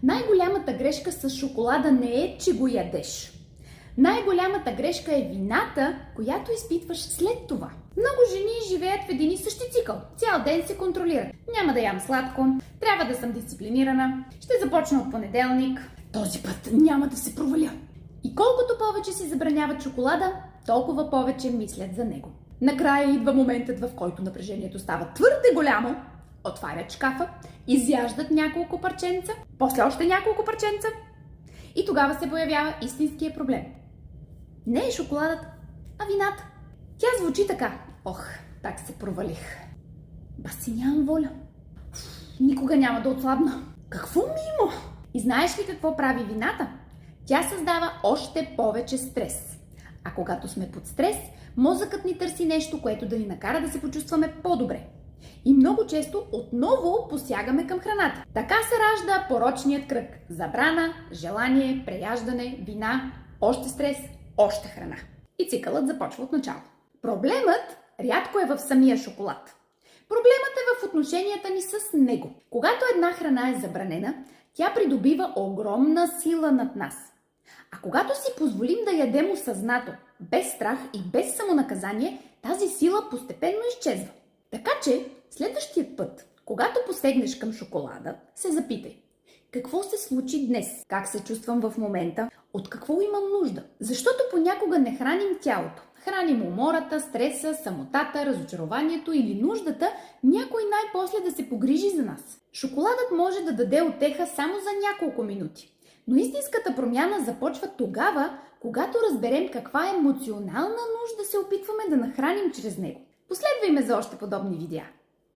Най-голямата грешка с шоколада не е, че го ядеш. Най-голямата грешка е вината, която изпитваш след това. Много жени живеят в един и същи цикъл. Цял ден се контролират. Няма да ям сладко, трябва да съм дисциплинирана, ще започна от понеделник, този път няма да се проваля. И колкото повече си забраняват шоколада, толкова повече мислят за него. Накрая идва моментът, в който напрежението става твърде голямо, отварят шкафа, изяждат няколко парченца, после още няколко парченца и тогава се появява истинския проблем. Не е шоколадът, а вината. Тя звучи така. Ох, так се провалих. Баси, нямам воля. Никога няма да отслабна. Какво мимо? И знаеш ли какво прави вината? Тя създава още повече стрес. А когато сме под стрес, мозъкът ни търси нещо, което да ни накара да се почувстваме по-добре. И много често отново посягаме към храната. Така се ражда порочният кръг. Забрана, желание, преяждане, вина, още стрес, още храна. И цикълът започва от начало. Проблемът рядко е в самия шоколад. Проблемът е в отношенията ни с него. Когато една храна е забранена, тя придобива огромна сила над нас. А когато си позволим да ядем осъзнато, без страх и без самонаказание, тази сила постепенно изчезва. Така че, следващия път, когато посегнеш към шоколада, се запитай: какво се случи днес? Как се чувствам в момента? От какво имам нужда? Защото понякога не храним тялото. Храним умората, стреса, самотата, разочарованието или нуждата някой най-после да се погрижи за нас. Шоколадът може да даде утеха само за няколко минути. Но истинската промяна започва тогава, когато разберем каква емоционална нужда се опитваме да нахраним чрез него. Последвай ме за още подобни видеа.